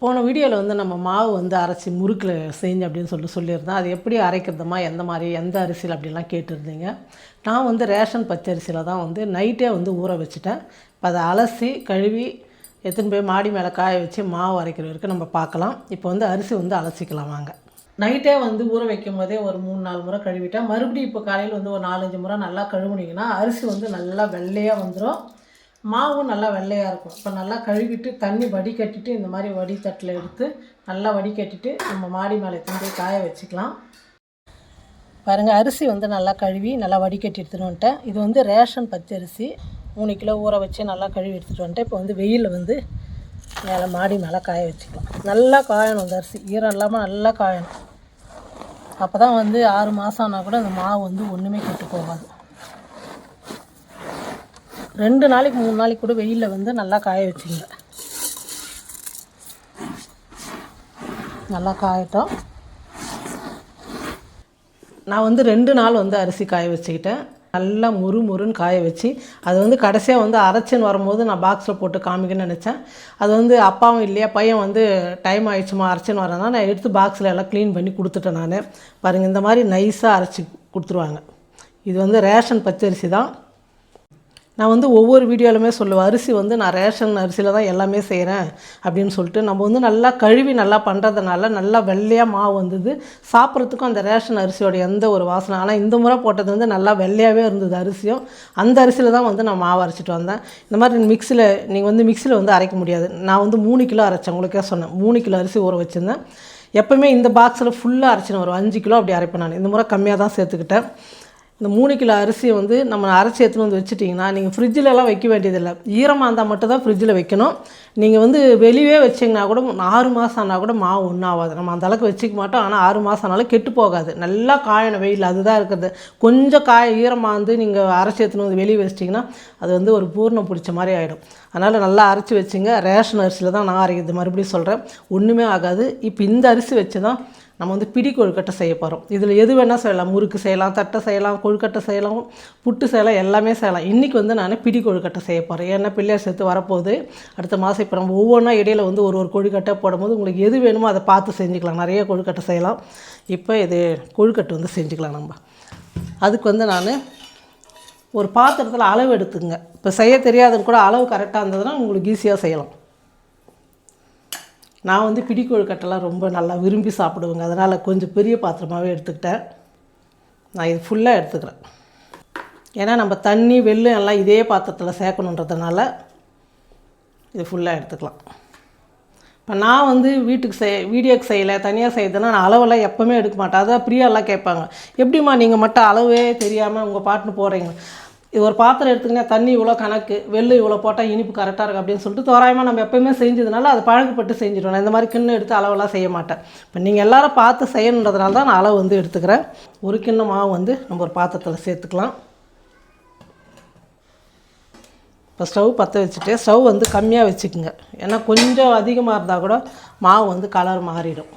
போன வீடியோவில் வந்து நம்ம மாவு வந்து அரைச்சி முறுக்கில் செஞ்சு அப்படின்னு சொல்லியிருந்தேன். அது எப்படி அரைக்கிறதுமா, எந்த மாதிரி, எந்த அரிசியில் அப்படிலாம் கேட்டிருந்தீங்க. நான் வந்து ரேஷன் பச்சரிசியில் தான் வந்து நைட்டே வந்து ஊற வச்சுட்டேன். இப்போ அதை அலசி கழுவி எடுத்துன்னு போய் மாடி மேலே காய வச்சு மாவு அரைக்கிற வரைக்கும் நம்ம பார்க்கலாம். இப்போ வந்து அரிசி வந்து அலசிக்கலாம் வாங்க. நைட்டே வந்து ஊற வைக்கும் போதே ஒரு 3-4 முறை கழுவிட்டேன். மறுபடியும் இப்போ காலையில் வந்து ஒரு 4-5 முறை நல்லா கழுவுனீங்கன்னா அரிசி வந்து நல்லா வெள்ளையாக வந்துடும், மாவும் நல்லா வெள்ளையாக இருக்கும். இப்போ நல்லா கழுவிட்டு தண்ணி வடிகட்டிட்டு இந்த மாதிரி வடித்தட்டில் எடுத்து நல்லா வடிகட்டிட்டு நம்ம மாடி மேலே எடுத்துகிட்டு காய வச்சுக்கலாம். பாருங்கள், அரிசி வந்து நல்லா கழுவி நல்லா வடிகட்டி எடுத்துகிட்டு வந்துட்டேன். இது வந்து ரேஷன் பச்சரிசி 3 கிலோ ஊற வச்சு நல்லா கழுவி எடுத்துகிட்டு வந்துட்டேன். இப்போ வந்து வெயிலில் வந்து மேலே மாடி மேலே காய வச்சுக்கலாம். நல்லா காயணும், அந்த அரிசி ஈரம் இல்லாமல் நல்லா காயணும். அப்போ தான் வந்து 6 மாதம் ஆனால் கூட அந்த மாவு வந்து ஒன்றுமே கெட்டு போகாது. 2 நாளைக்கு 3 நாளைக்கு கூட வெயிலில் வந்து நல்லா காய வச்சுங்க. நல்லா காயட்டும். நான் வந்து 2 நாள் வந்து அரிசி காய வச்சுக்கிட்டேன். நல்லா முறுன்னு காய வச்சு அது வந்து கடைசியாக வந்து அரைச்சின்னு வரும்போது நான் பாக்ஸில் போட்டு காமிக்கணும்னு நினச்சேன். அது வந்து அப்பாவும் இல்லையா, பையன் வந்து டைம் ஆகிடுச்சுமா அரைச்சின்னு வரேன்னா நான் எடுத்து பாக்ஸில் எல்லாம் க்ளீன் பண்ணி கொடுத்துட்டேன். நான் பாருங்கள், இந்த மாதிரி நைஸாக அரைச்சி கொடுத்துருவாங்க. இது வந்து ரேஷன் பச்சரிசி தான். நான் வந்து ஒவ்வொரு வீடியோலுமே சொல்லுவேன், அரிசி வந்து நான் ரேஷன் அரிசியில் தான் எல்லாமே செய்கிறேன் அப்படின்னு சொல்லிட்டு. நம்ம வந்து நல்லா கழுவி நல்லா பண்ணுறதுனால நல்லா வெள்ளையாக மாவு வந்தது. சாப்பிட்றதுக்கும் அந்த ரேஷன் அரிசியோட எந்த ஒரு வாசனை. ஆனால் இந்த முறை போட்டது வந்து நல்லா வெள்ளையாகவே இருந்தது அரிசியும். அந்த அரிசியில் தான் வந்து நான் மாவு அரைச்சிட்டு வந்தேன். இந்த மாதிரி நீங்கள் வந்து மிக்சியில் வந்து அரைக்க முடியாது. நான் வந்து 3 கிலோ அரைச்சேன், உங்களுக்கே சொன்னேன். 3 கிலோ அரிசி ஊற வச்சுருந்தேன். எப்போவுமே இந்த பாக்ஸில் ஃபுல்லாக அரைச்சின்னு வரும். 5 கிலோ அப்படி அரைப்பேன் நான். இந்த முறை கம்மியாக தான் சேர்த்துக்கிட்டேன். இந்த 3 கிலோ அரிசியை வந்து நம்ம அரைச்சி எடுத்துன்னு வந்து வச்சுட்டிங்கன்னா நீங்கள் ஃப்ரிட்ஜிலலாம் வைக்க வேண்டியதில்லை. ஈரமாக இருந்தால் மட்டும் தான் ஃப்ரிட்ஜில் வைக்கணும். நீங்கள் வந்து வெளியே வச்சிங்கன்னா கூட 6 மாதம் ஆனால் கூட மாவு ஒன்றும் ஆகாது. நம்ம அந்த அளவுக்கு வச்சுக்க மாட்டோம். ஆனால் 6 மாதம் ஆனாலும் கெட்டு போகாது. நல்லா காயணும் வெயில், அதுதான் இருக்குது. கொஞ்சம் ஈரமாக வந்து நீங்கள் அரைச்சி எடுத்துன்னு வந்து வெளியே வச்சிட்டிங்கன்னா அது வந்து ஒரு பூர்ணம் பிடிச்ச மாதிரி ஆகிடும். அதனால் நல்லா அரைச்சி வச்சுங்க. ரேஷன் அரிசியில் தான் நான் அரைக்கிறது, மறுபடியும் சொல்கிறேன், ஒன்றுமே ஆகாது. இப்போ இந்த அரிசி வச்சு தான் நம்ம வந்து பிடி கொழுக்கட்டை செய்ய போகிறோம். இதில் எது வேணால் செய்யலாம். முறுக்கு செய்யலாம், தட்டை செய்யலாம், கொழுக்கட்டை செய்யலாம், புட்டு செய்யலாம், எல்லாமே செய்யலாம். இன்றைக்கி வந்து நான் பிடி கொழுக்கட்டை செய்ய போகிறேன். ஏன்னா பிள்ளையார் சேர்த்து வரப்போகுது அடுத்த மாதம். இப்போ நம்ம ஒவ்வொன்றா இடையில வந்து ஒரு கொழுக்கட்டை போடும்போது உங்களுக்கு எது வேணுமோ அதை பார்த்து செஞ்சுக்கலாம். நிறைய கொழுக்கட்டை செய்யலாம். இப்போ இது கொழுக்கட்டை வந்து செஞ்சுக்கலாம் நம்ம. அதுக்கு வந்து நான் ஒரு பாத்திரத்தில் அளவு எடுத்துங்க. இப்போ செய்ய தெரியாதுன்னு கூட அளவு கரெக்டாக இருந்ததுன்னா உங்களுக்கு ஈஸியாக செய்யலாம். நான் வந்து பிடி கொழுக்கட்டைலாம் ரொம்ப நல்லா விரும்பி சாப்பிடுவேங்க. அதனால் கொஞ்சம் பெரிய பாத்திரமாகவே எடுத்துக்கிட்டேன். நான் இது ஃபுல்லாக எடுத்துக்கிறேன். ஏன்னா நம்ம தண்ணி வெல்லம் எல்லாம் இதே பாத்திரத்தில் சேர்க்கணுன்றதுனால இது ஃபுல்லாக எடுத்துக்கலாம். இப்போ நான் வந்து வீடியோக்கு செய்யலை, தனியாக செய்யுதுன்னா நான் அளவெல்லாம் எப்போவுமே எடுக்க மாட்டேன். அதான் பிரியாலாம் கேட்பாங்க, எப்படிம்மா நீங்கள் மட்டும் அளவே தெரியாமல் உங்கள் பாட்டுன்னு போகிறீங்க. இது ஒரு பாத்திரம் எடுத்துக்கினா தண்ணி இவ்வளோ கணக்கு, வெள்ளம் இவ்வளோ போட்டால் இனிப்பு கரெக்டாக இருக்குது அப்படின்னு சொல்லிட்டு தோராயமாக நம்ம எப்போயுமே செஞ்சதுனால அது பழக்கப்பட்டு செஞ்சிடுவோம். நான் இந்த மாதிரி கிண்ணம் எடுத்து அளவெல்லாம் செய்ய மாட்டேன். இப்போ நீங்கள் எல்லோரும் பார்த்து செய்யணுன்றதுனால தான் நான் அளவு வந்து எடுத்துக்கிறேன். ஒரு கிண்ணம் மாவு வந்து நம்ம ஒரு பாத்திரத்தில் சேர்த்துக்கலாம். இப்போ ஸ்டவ் பற்ற வச்சுட்டு ஸ்டவ் வந்து கம்மியாக வச்சுக்குங்க. ஏன்னா கொஞ்சம் அதிகமாக இருந்தால் கூட மாவு வந்து கலர் மாறிடும்.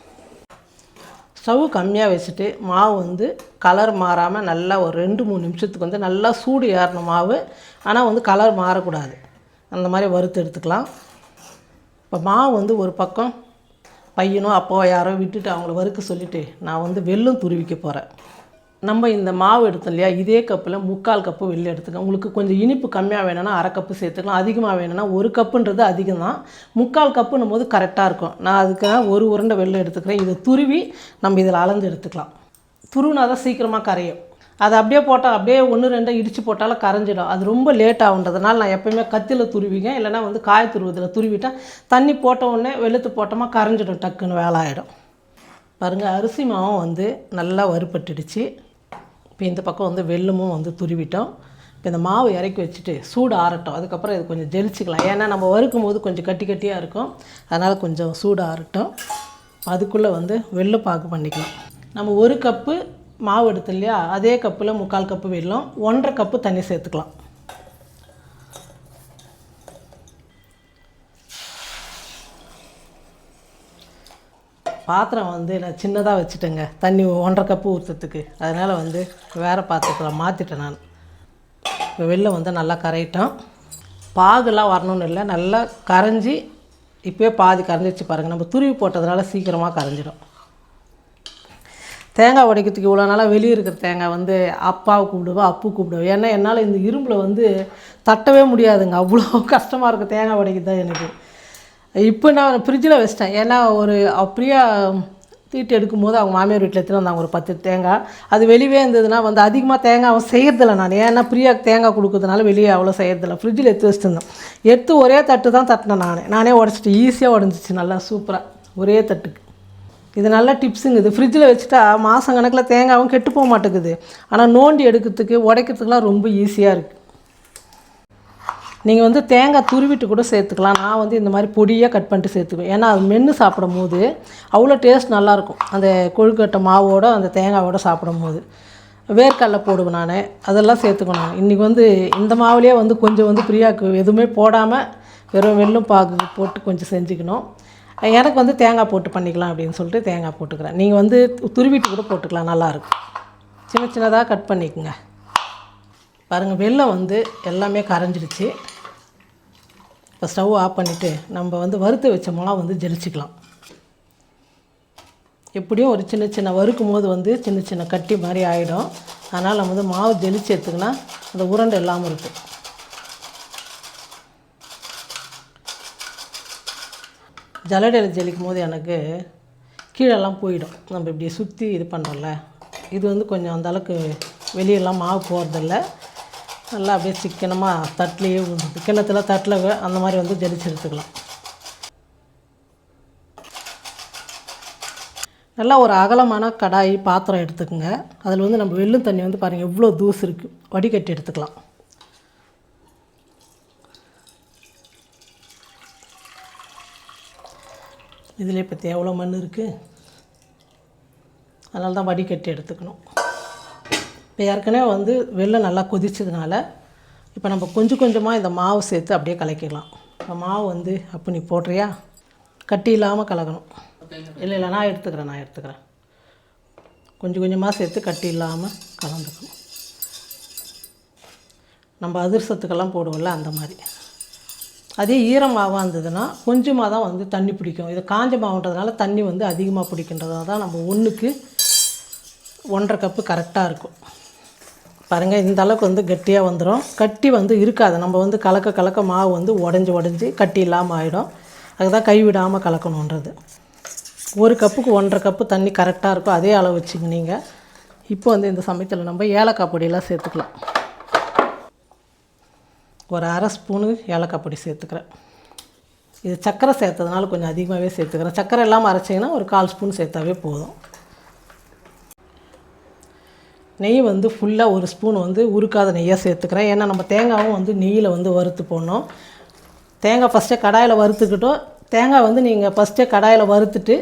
ஸ்டவ் கம்மியாக வச்சுட்டு மாவு வந்து கலர் மாறாமல் நல்லா ஒரு 2-3 நிமிஷத்துக்கு வந்து நல்லா சூடு ஏறணும் மாவு. ஆனால் வந்து கலர் மாறக்கூடாது. அந்த மாதிரி வறுத்து எடுத்துக்கலாம். இப்போ மாவு வந்து ஒரு பக்கம் பையனோ அப்போ யாரோ விட்டுட்டு அவங்கள வறுக்க சொல்லிவிட்டு நான் வந்து வெல்லம் துருவிக்க போகிறேன். நம்ம இந்த மாவு எடுத்தோம் இல்லையா, இதே கப்பில் 3/4 கப்பு வெல்லம் எடுத்துக்கலாம். உங்களுக்கு கொஞ்சம் இனிப்பு கம்மியாக வேணும்னா 1/2 கப்பு சேர்த்துக்கலாம். அதிகமாக வேணும்னா 1 கப்புன்றது அதிகம் தான். 3/4 கப்புன்னும் போது கரெக்டாக இருக்கும். நான் அதுக்காக 1 உருண்டை வெல்லம் எடுத்துக்கிறேன். இதை துருவி நம்ம இதில் அளந்து எடுத்துக்கலாம். துருவினா தான் சீக்கிரமாக கரையும். அதை அப்படியே போட்டால் அப்படியே 1-2 இடித்து போட்டாலும் கரைஞ்சிடும். அது ரொம்ப லேட் ஆகுன்றதுனால நான் எப்போயுமே கத்தியில் துருவிங்க, இல்லைனா வந்து காய் துருவதில் துருவிட்டால் தண்ணி போட்ட உடனே வெள்ளத்து போட்டோமா கரைஞ்சிடும், டக்குன்னு வேலை ஆகிடும். பாருங்கள், அரிசி மாவும் வந்து நல்லா வறுபட்டுடுச்சு. இப்போ இந்த பக்கம் வந்து வெல்லமும் வந்து துருவிட்டோம். இப்போ இந்த மாவு இறக்கி வச்சுட்டு சூடு ஆறட்டும். அதுக்கப்புறம் இது கொஞ்சம் ஜெலிச்சிக்கலாம். ஏன்னா நம்ம வறுக்கும் போது கொஞ்சம் கட்டியாக இருக்கும். அதனால் கொஞ்சம் சூடு ஆறட்டும். அதுக்குள்ளே வந்து வெல்லப்பாகு பண்ணிக்கலாம். நம்ம 1 கப்பு மாவு எடுத்து இல்லையா, அதே கப்பில் 3/4 கப்பு வெல்லம், 1.5 கப்பு தண்ணி சேர்த்துக்கலாம். பாத்திரம் வந்து நான் சின்னதாக வச்சுட்டேங்க, தண்ணி 1.5 கப்பு ஊற்றுறதுக்கு. அதனால் வந்து வேறு பாத்திரத்தில் மாற்றிட்டேன் நான். இப்போ வெல்லம் வந்து நல்லா கரையிட்டோம். பாகுலாம் வரணும்னு இல்லை, நல்லா கரைஞ்சி இப்போயே பாதி கரைஞ்சிச்சு பாருங்கள். நம்ம துருவி போட்டதுனால சீக்கிரமாக கரைஞ்சிடும். தேங்காய் உடைக்கிறதுக்கு இவ்வளோ நாளாக வெளியே இருக்கிற தேங்காய் வந்து அப்பாவை கூப்பிடுவேன், அப்பு கூப்பிடுவேன். ஏன்னா என்னால் இந்த இரும்பில் வந்து தட்டவே முடியாதுங்க. அவ்வளோ கஷ்டமாக இருக்கும் தேங்காய் உடைக்கிறது தான் எனக்கு. இப்போ நான் ஃப்ரிட்ஜில் வச்சிட்டேன். ஏன்னா ஒரு அப்படியே தீட்டு எடுக்கும்போது அவங்க மாமியார் வீட்டில் எடுத்துகிட்டு வந்தாங்க ஒரு 10 தேங்காய். அது வெளியே இருந்ததுன்னா வந்து அதிகமாக தேங்காய் செய்கிறதில்ல நான். ஏன்னா பிரியாவுக்கு தேங்காய் கொடுக்குறதுனால வெளியே அவ்வளோ செய்கிறதில்ல. ஃப்ரிட்ஜில் எடுத்து வச்சுருந்தேன். எடுத்து ஒரே தட்டு தான் தட்டினேன். நானே உடச்சிட்டு ஈஸியாக உடஞ்சிச்சு நல்லா சூப்பராக ஒரே தட்டுக்கு. இது நல்ல டிப்ஸுங்க. இது ஃப்ரிட்ஜில் வச்சுட்டா மாதம் கணக்கில் தேங்காயும் கெட்டு போக மாட்டேங்குது. ஆனால் நோண்டி எடுக்கிறதுக்கு உடைக்கிறதுக்குலாம் ரொம்ப ஈஸியாக இருக்குது. நீங்கள் வந்து தேங்காய் துருவிட்டு கூட சேர்த்துக்கலாம். நான் வந்து இந்த மாதிரி பொடியாக கட் பண்ணிட்டு சேர்த்துக்குவேன். ஏன்னா அது மென்று சாப்பிடும் போது அவ்வளோ டேஸ்ட் நல்லாயிருக்கும். அந்த கொழுக்கட்டை மாவோடு அந்த தேங்காயோடு சாப்பிடும் போது. வேர்க்கடலை போடுவேன் நான், அதெல்லாம் சேர்த்துக்கணும். நான் இன்றைக்கி வந்து இந்த மாவுலேயே வந்து கொஞ்சம் வந்து பிரியாவுக்கு எதுவுமே போடாமல் வெறும் வெல்லம் பாகு போட்டு கொஞ்சம் செஞ்சுக்கணும். எனக்கு வந்து தேங்காய் போட்டு பண்ணிக்கலாம் அப்படின்னு சொல்லிட்டு தேங்காய் போட்டுக்கிறேன். நீங்கள் வந்து துருவிட்டு கூட போட்டுக்கலாம், நல்லாயிருக்கும். சின்ன சின்னதாக கட் பண்ணிக்கோங்க. பாருங்கள், வெல்லம் வந்து எல்லாமே கரைஞ்சிடுச்சு. இப்போ ஸ்டவ் ஆஃப் பண்ணிவிட்டு நம்ம வந்து வறுத்து வச்ச மாவு வந்து ஜலிச்சிக்கலாம். எப்படியும் ஒரு சின்ன சின்ன வறுக்கும் போது வந்து சின்ன சின்ன கட்டி மாதிரி ஆகிடும். அதனால் நம்ம வந்து மாவு ஜலிச்சு எடுத்துக்கினா அந்த உருண்டை இல்லாமல் இருக்கும். ஜல்லடையில் ஜலிக்கும் போது எனக்கு கீழெல்லாம் போயிடும். நம்ம இப்படி சுற்றி இது பண்ணுறோம்ல, இது வந்து கொஞ்சம் அந்தளவுக்கு வெளியெல்லாம் மாவு போகிறதில்ல. நல்லா அப்படியே சிக்கனமாக தட்டிலையே கிண்ணத்தில் தட்டில் அந்த மாதிரி வந்து ஜலிச்சு எடுத்துக்கலாம். நல்லா ஒரு அகலமான கடாய் பாத்திரம் எடுத்துக்கோங்க. அதில் வந்து நம்ம வெல்லும் தண்ணி வந்து பாருங்கள் எவ்வளோ தூசு இருக்குது, வடிகட்டி எடுத்துக்கலாம். இதில் பற்றி எவ்வளோ மண் இருக்குது, அதனால தான் வடிகட்டி எடுத்துக்கணும். இப்போ ஏற்கனவே வந்து வெல்லம் நல்லா கொதிச்சதுனால இப்போ நம்ம கொஞ்சம் கொஞ்சமாக இந்த மாவு சேர்த்து அப்படியே கலக்கிடலாம். இப்போ மாவு வந்து அப்போ நீ போடுறியா, கட்டி இல்லாமல் கலக்கணும். இல்லை நான் எடுத்துக்கிறேன். கொஞ்சம் கொஞ்சமாக சேர்த்து கட்டி இல்லாமல் கலந்துக்கணும். நம்ம அதிரசத்துக்கெல்லாம் போடுவோம்ல அந்த மாதிரி. அதே ஈரமாவாக இருந்ததுன்னா கொஞ்சமாக தான் வந்து தண்ணி பிடிக்கும். இது காஞ்ச மாவுன்றதுனால தண்ணி வந்து அதிகமாக பிடிக்கின்றதால தான் நம்ம 1க்கு 1.5 கப்பு கரெக்டாக இருக்கும். பாருங்கள், இந்த அளவுக்கு வந்து கட்டியாக வந்துடும். கட்டி வந்து இருக்காது. நம்ம வந்து கலக்க மாவு வந்து உடஞ்சி கட்டி இல்லாமல் ஆகிடும். அதுதான் கைவிடாமல் கலக்கணுன்றது. 1 கப்புக்கு 1.5 கப்பு தண்ணி கரெக்டாக இருக்கும். அதே அளவு வச்சுங்க நீங்கள். இப்போ வந்து இந்த சமயத்தில் நம்ம ஏலக்காய் பொடியெல்லாம் சேர்த்துக்கலாம். ஒரு 1/2 ஸ்பூனு ஏலக்காய் பொடி சேர்த்துக்கிறேன். இது சர்க்கரை சேர்த்ததுனால கொஞ்சம் அதிகமாகவே சேர்த்துக்கிறேன். சர்க்கரை இல்லாமல் அரைச்சிங்கன்னா ஒரு 1/4 ஸ்பூன் சேர்த்தாவே போதும். நெய் வந்து ஃபுல்லாக 1 ஸ்பூன் வந்து உருக்காத நெய்யாக சேர்த்துக்கிறேன். ஏன்னா நம்ம தேங்காயும் வந்து நெய்யில் வந்து வறுத்து போடணும். தேங்காய் ஃபஸ்ட்டே கடாயில் வறுத்துக்கிட்டோம். தேங்காய் வந்து நீங்கள் ஃபஸ்ட்டே கடாயில் வறுத்துட்டு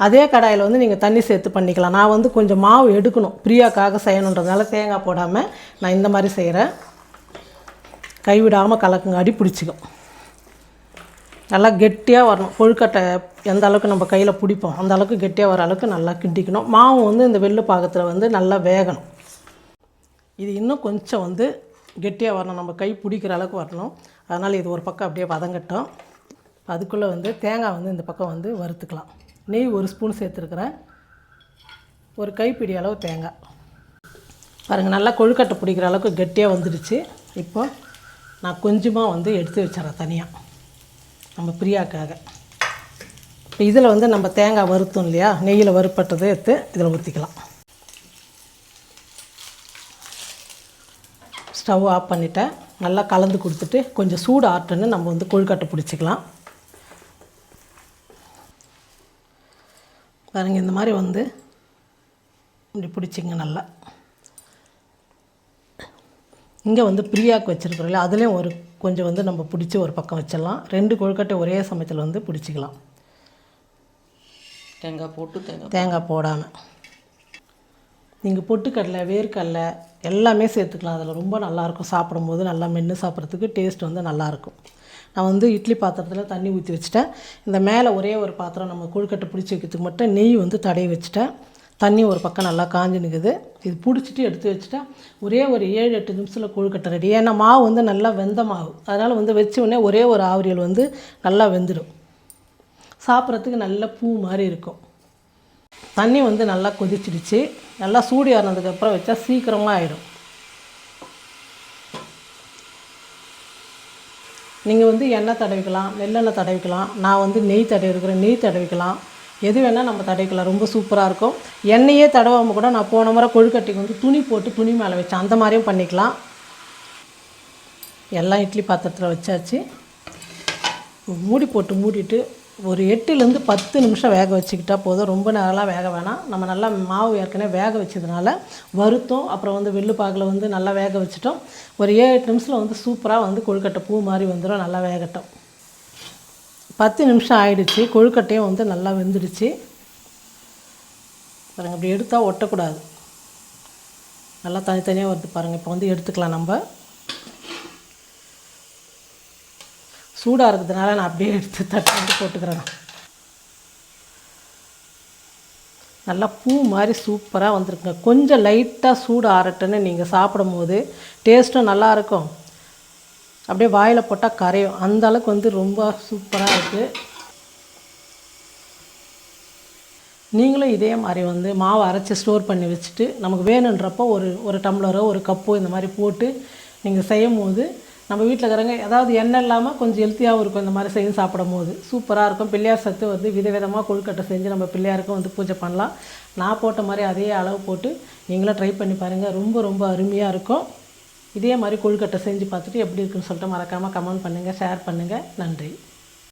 அதே கடாயில் வந்து நீங்கள் தண்ணி சேர்த்து பண்ணிக்கலாம். நான் வந்து கொஞ்சம் மாவு எடுக்கணும், பிரியாக்காக செய்யணுன்றதுனால தேங்காய் போடாமல் நான் இந்த மாதிரி செய்கிறேன். கைவிடாமல் கலக்குங்க, அடி பிடிச்சிக்கும். நல்லா கெட்டியாக வரணும். கொழுக்கட்டை எந்த அளவுக்கு நம்ம கையில் பிடிப்போம் அந்த அளவுக்கு கெட்டியாக வர அளவுக்கு நல்லா கிண்டிக்கணும். மாவு வந்து இந்த வெள்ளை பாகத்தில் வந்து நல்லா வேகணும். இது இன்னும் கொஞ்சம் வந்து கெட்டியாக வரணும், நம்ம கை பிடிக்கிற அளவுக்கு வரணும். அதனால் இது ஒரு பக்கம் அப்படியே வதங்கட்டும். அதுக்குள்ளே வந்து தேங்காய் வந்து இந்த பக்கம் வந்து வறுத்துக்கலாம். நெய் 1 ஸ்பூன் சேர்த்துருக்குறேன். ஒரு கைப்பிடி அளவு தேங்காய். பாருங்கள், நல்லா கொழுக்கட்டை பிடிக்கிற அளவுக்கு கெட்டியாக வந்துடுச்சு. இப்போ நான் கொஞ்சமாக வந்து எடுத்து வச்சிடறேன் தனியாக நம்ம பிரியாக்காக. இப்போ இதில் வந்து நம்ம தேங்காய் வறுத்தோம் இல்லையா, நெய்யில் வறுப்பட்டதை எடுத்து இதில் ஊற்றிக்கலாம். ஸ்டவ் ஆஃப் பண்ணிவிட்டேன். நல்லா கலந்து கொடுத்துட்டு கொஞ்சம் சூடு ஆட்டுன்னு நம்ம வந்து கொழுக்கட்டை பிடிச்சிக்கலாம். பாருங்கள், இந்த மாதிரி வந்து இப்படி பிடிச்சிங்க நல்லா. இங்கே வந்து பிரியாக்கு வச்சுருக்குறோம் இல்லை, அதுலேயும் ஒரு கொஞ்சம் வந்து நம்ம பிடிச்சி ஒரு பக்கம் வச்சிடலாம். 2 கொழுக்கட்டை ஒரே சமயத்தில் வந்து பிடிச்சிக்கலாம். தேங்காய் போடாமல் நீங்கள் பொட்டுக்கடலை, வேர்க்கடலை எல்லாமே சேர்த்துக்கலாம். அதில் ரொம்ப நல்லாயிருக்கும். சாப்பிடும்போது நல்லா மென்று சாப்பிட்றதுக்கு டேஸ்ட் வந்து நல்லாயிருக்கும். நான் வந்து இட்லி பாத்திரத்தில் தண்ணி ஊற்றி வச்சுட்டேன். இந்த மேலே ஒரே ஒரு பாத்திரம் நம்ம கொழுக்கட்டை பிடிச்சி வைக்கிறதுக்கு மட்டும் நெய் வந்து தடவி வச்சுட்டேன். தண்ணி ஒரு பக்கம் நல்லா காஞ்சி நிற்குது. இது பிடிச்சிட்டு எடுத்து வச்சுட்டா ஒரே ஒரு 7-8 நிமிஷத்தில் கொழுக்கட்டை ரெடி. ஏன்னா மாவு வந்து நல்லா வெந்த மாவு, அதனால் வந்து வச்ச உடனே ஒரே ஒரு ஆவிரியல் வந்து நல்லா வெந்துடும். சாப்பிட்றதுக்கு நல்ல பூ மாதிரி இருக்கும். தண்ணி வந்து நல்லா கொதிச்சிடுச்சு. நல்லா சூடு ஏறினதுக்கப்புறம் வச்சா சீக்கிரமாக ஆகிடும். நீங்கள் வந்து எண்ணெய் தடவிக்கலாம், நல்லெண்ணெய் தடவிக்கலாம். நான் வந்து நெய் தடவிருக்கிறேன், நெய் தடவிக்கலாம். எது வேணால் நம்ம தடவிக்கலாம். ரொம்ப சூப்பராக இருக்கும். எண்ணெயே தடவாமல் கூட நான் போன முறை கொழுக்கட்டைக்கு வந்து துணி போட்டு துணி மேலே வச்சேன். அந்த மாதிரியும் பண்ணிக்கலாம். எல்லாம் இட்லி பாத்திரத்தில் வச்சாச்சு. மூடி போட்டு மூடிட்டு ஒரு 8லேருந்து 10 நிமிஷம் வேக வச்சுக்கிட்டால் போதும். ரொம்ப நேரம்லாம் வேக வேணாம். நம்ம நல்லா மாவு ஏற்கனவே வேக வச்சதுனால வருத்தம். அப்புறம் வந்து வெள்ளுப்பாகில் வந்து நல்லா வேக வச்சுட்டோம். ஒரு 7-8 நிமிஷத்தில் வந்து சூப்பராக வந்து கொழுக்கட்டை பூ மாதிரி வந்துடும். நல்லா வேகட்டும். 10 நிமிஷம் ஆயிடுச்சு. கொழுக்கட்டையும் வந்து நல்லா வெந்துடுச்சு பாருங்கள். அப்படி எடுத்தால் ஒட்டக்கூடாது. நல்லா தனித்தனியாக வருது பாருங்கள். இப்போ வந்து எடுத்துக்கலாம். நம்ம சூடாக இருக்கிறதுனால நான் அப்படியே எடுத்து தட்டு வந்து போட்டுக்கிறேன். நல்லா பூ மாதிரி சூப்பராக வந்திருக்குங்க. கொஞ்சம் லைட்டாக சூடு ஆறட்டுன்னு நீங்கள் சாப்பிடும் போது டேஸ்ட்டும் நல்லாயிருக்கும். அப்படியே வாயில் போட்டால் கரையும். அந்த அளவுக்கு வந்து ரொம்ப சூப்பராக இருக்குது. நீங்களும் இதே மாதிரி வந்து மாவு அரைச்சி ஸ்டோர் பண்ணி வச்சுட்டு நமக்கு வேணுன்றப்போ ஒரு டம்ளரோ ஒரு கப்போ இந்த மாதிரி போட்டு நீங்கள் செய்யும் போது நம்ம வீட்டில் இருக்கிறவங்க ஏதாவது எண்ணெய் இல்லாமல் கொஞ்சம் ஹெல்த்தியாகவும் இருக்கும். இந்த மாதிரி செஞ்சு சாப்பிடும் போது சூப்பராக இருக்கும். பிள்ளையார் சத்து வந்து விதவிதமாக கொழுக்கட்டை செஞ்சு நம்ம பிள்ளையாருக்கும் வந்து பூஜை பண்ணலாம். நான் போட்ட மாதிரி அதே அளவு போட்டு நீங்களும் ட்ரை பண்ணி பாருங்கள். ரொம்ப ரொம்ப அருமையாக இருக்கும். இதே மாதிரி கொழுக்கட்டை செஞ்சு பார்த்துட்டு எப்படி இருக்குன்னு சொல்லிட்டு மறக்காமல் கமெண்ட் பண்ணுங்கள், ஷேர் பண்ணுங்கள். நன்றி.